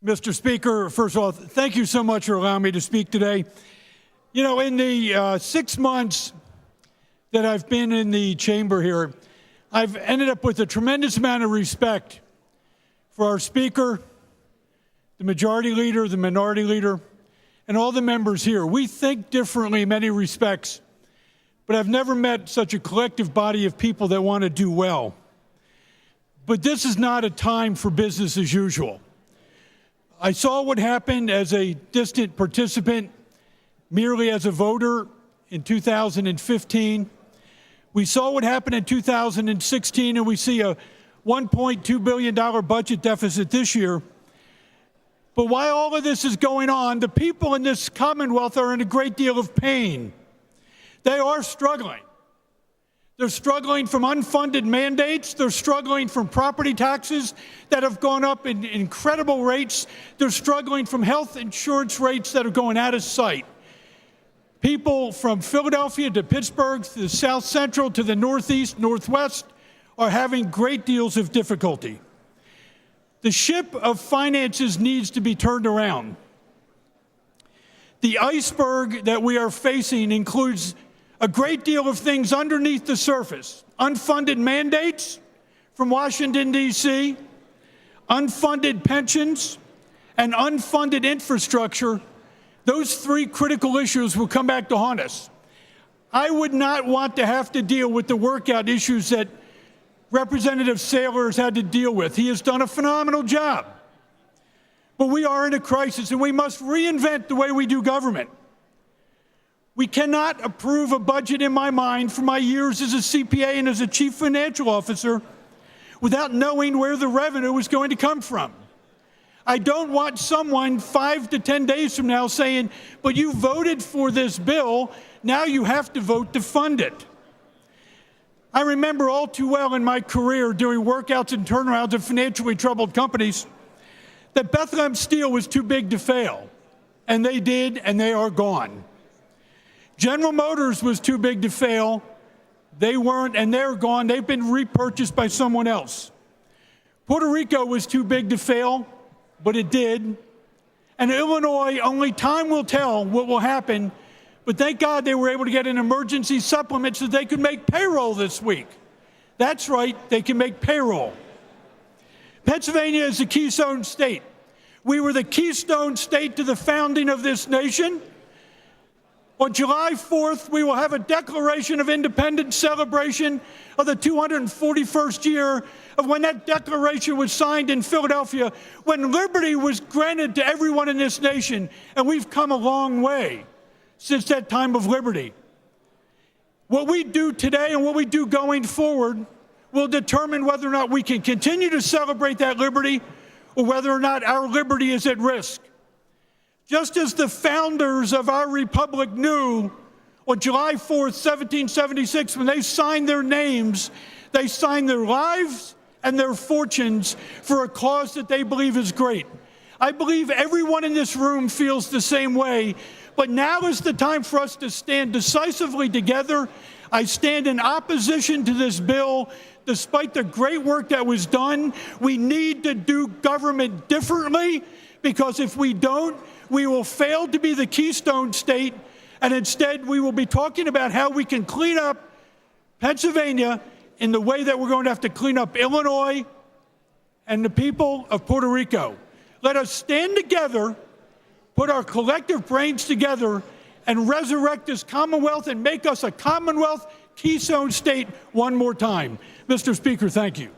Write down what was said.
Mr. Speaker, first of all, thank you so much for allowing me to speak today. You know, in the 6 months that I've been in the chamber here, I've ended up with a tremendous amount of respect for our Speaker, the Majority Leader, the Minority Leader, and all the members here. We think differently in many respects, but I've never met such a collective body of people that want to do well. But this is not a time for business as usual. I saw what happened as a distant participant, merely as a voter in 2015. We saw what happened in 2016, and we see a $1.2 billion budget deficit this year. But while all of this is going on, the people in this Commonwealth are in a great deal of pain. They are struggling. They're struggling from unfunded mandates. They're struggling from property taxes that have gone up in incredible rates. They're struggling from health insurance rates that are going out of sight. People from Philadelphia to Pittsburgh, to the South Central, to the Northeast, Northwest are having great deals of difficulty. The ship of finances needs to be turned around. The iceberg that we are facing includes a great deal of things underneath the surface. Unfunded mandates from Washington, D.C., unfunded pensions, and unfunded infrastructure. Those three critical issues will come back to haunt us. I would not want to have to deal with the workout issues that Representative Saylor has had to deal with. He has done a phenomenal job. But we are in a crisis, and we must reinvent the way we do government. We cannot approve a budget, in my mind, from my years as a CPA and as a chief financial officer without knowing where the revenue is going to come from. I don't want someone 5 to 10 days from now saying, but you voted for this bill, now you have to vote to fund it. I remember all too well in my career doing workouts and turnarounds of financially troubled companies that Bethlehem Steel was too big to fail. And they did, and they are gone. General Motors was too big to fail. They weren't, and they're gone. They've been repurchased by someone else. Puerto Rico was too big to fail, but it did. And Illinois, only time will tell what will happen. But thank God they were able to get an emergency supplement so they could make payroll this week. That's right, they can make payroll. Pennsylvania is a keystone state. We were the keystone state to the founding of this nation. On July 4th, we will have a Declaration of Independence celebration of the 241st year of when that declaration was signed in Philadelphia, when liberty was granted to everyone in this nation, and we've come a long way since that time of liberty. What we do today and what we do going forward will determine whether or not we can continue to celebrate that liberty or whether or not our liberty is at risk. Just as the founders of our republic knew on July 4th, 1776, when they signed their names, they signed their lives and their fortunes for a cause that they believe is great. I believe everyone in this room feels the same way, but now is the time for us to stand decisively together. I stand in opposition to this bill. Despite the great work that was done, we need to do government differently, because if we don't, we will fail to be the keystone state, and instead we will be talking about how we can clean up Pennsylvania in the way that we're going to have to clean up Illinois and the people of Puerto Rico. Let us stand together, put our collective brains together, and resurrect this Commonwealth and make us a Commonwealth keystone state one more time. Mr. Speaker, thank you.